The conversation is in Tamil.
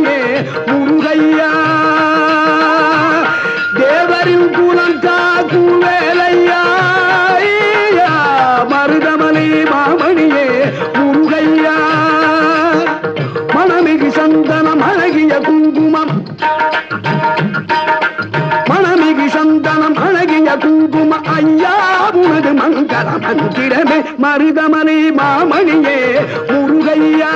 மாமணியே முருகையா தேவரின் குலம் காக்கும் வேலையா மருதமலை மாமணியே முருகையா மணமிகு சந்தனம் அழகிய குங்குமம் மணமிகு சந்தனம் அழகிய குங்குமம் ஐயா உனது மங்கள மந்திரமே மருதமலை மாமணியே முருகையா